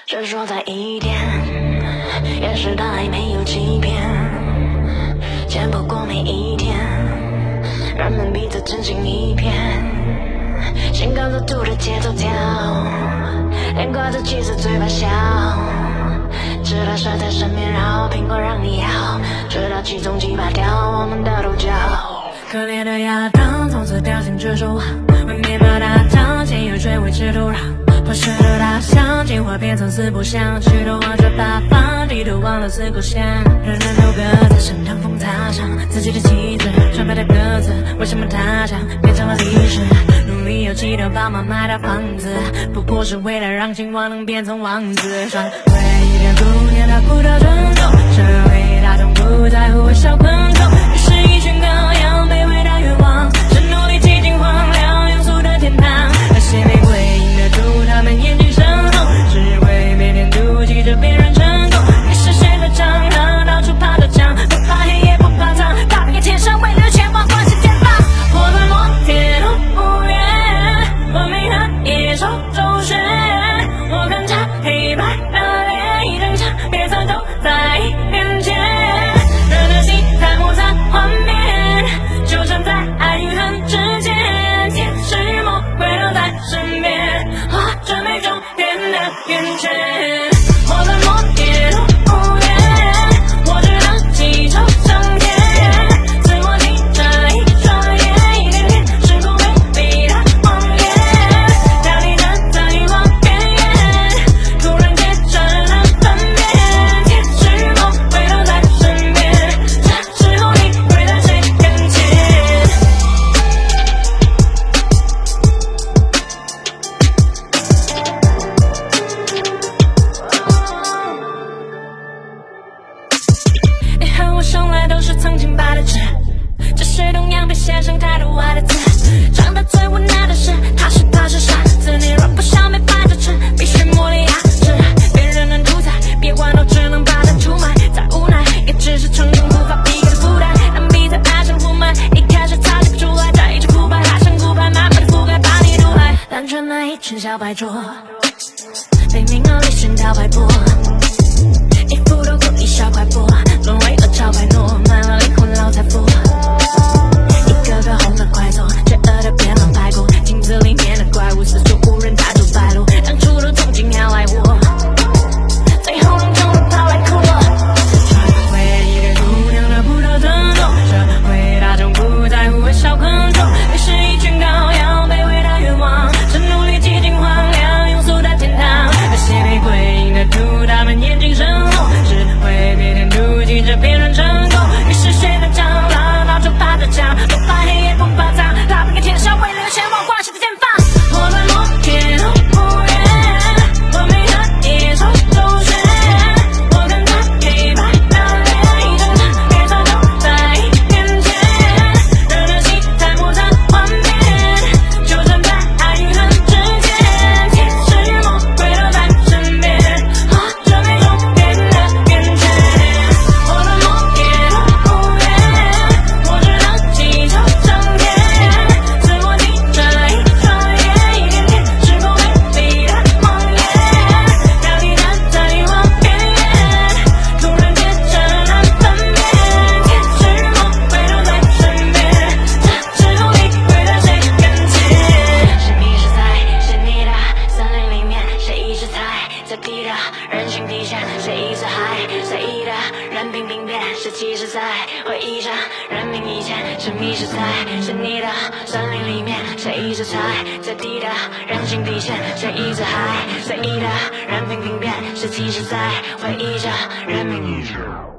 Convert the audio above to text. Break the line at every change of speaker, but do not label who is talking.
执着在一点，也是他还没有欺骗，见不过每一天，人们彼此真心一片，心跟着吐的节奏跳，脸挂着气色嘴巴笑，直到蛇在身边绕，苹果让你咬，直到其中几把掉我们的头角。可怜的亚当从此掉进蜘蛛网，为面包大汤，先有水位吃土壤，破石的大象，进化变成四不像，许多望着八方，地图忘了四故乡。人人都各自身挡风擦伤，自己的旗帜，纯白的鸽子，为什么他乡变成了历史？努力有气的爸妈买的房子，不过是为了让亲王能变成王子。转回一点姑娘的不得尊重，社会大众不在乎微小昆虫，于是一群羔羊被伟大愿望，是努力挤进荒凉庸俗的天堂。那些玫瑰映得出他们眼睛深红，只会每天妒忌着别人成功，于是学着长大，到处爬着墙，不怕黑也不怕脏，踏遍天上为了前往关系前方。我在摩天轮无缘，我没和野兽周旋，我看着黑白的脸一整场别再都在眼前，人的心太复杂幻变，纠缠在爱与恨之间，天使魔鬼都在身边，画着没终点的圆圈。我在摩天轮无缘，我只能祈求上天，自我记着一双眼，一点点时空美丽的谎言，当你站在欲望边缘，突然间只能分辨，天使魔鬼都在身边，这时候你会在谁跟前？你和我生来都是曾经白的纸，只是同样被写上太多爱的字。长得最无奈的是，他是傻子，你若不想被掰着吃，必须磨练牙齿。别人能屠宰，别玩都只能把它出卖，再无奈也只是成功无法避开的负担。当彼此爱上雾霾，一开始擦不出来，在一起腐败，还剩骨牌，慢慢的覆盖把你毒害。单纯的一群小白桌，被名和利寻到摆布，一副都故意小快活，沦为了招牌诺，买了灵魂老财富，一个个红的快走，罪恶的变狼排骨，镜子里面的怪物，四处无人带出白鹿，当初的憧憬要来我，最后隆重的跑来哭了。传回一个姑娘的不得尊重，社会大众不在乎微小昆虫，于是一群羔羊被伟大愿望，是努力挤进荒凉庸俗的天堂。那些玫瑰映得出他们眼睛深红，只会每天妒忌着别人成功，于是学着长大，到处爬着墙，不怕黑也不怕脏，踏遍天上为了前往关系的前方。我在摩天轮无缘，我没和野兽周旋，我看着黑白的脸一整场别再都在眼前，人的心太复杂幻变，纠缠在爱与恨之间，天使魔鬼都在身边，画着没终点的圆圈。我在摩天轮无缘，我只能祈求上天，自我记着一双眼，一点点时空美丽的谎言，当你站在欲望边缘，突然间只能分辨，天使魔鬼都在身边，这时候你会在谁跟前？是你是在，是你的森林里面，谁一直踩在地的人性底线，谁一直嗨，随意的任凭兵变，是其实在回忆着人命以前，是迷失在是你的森林里面，谁一直踩在地的人性底线，谁一直嗨，随意的任凭兵变，是其实在回忆着人命以前。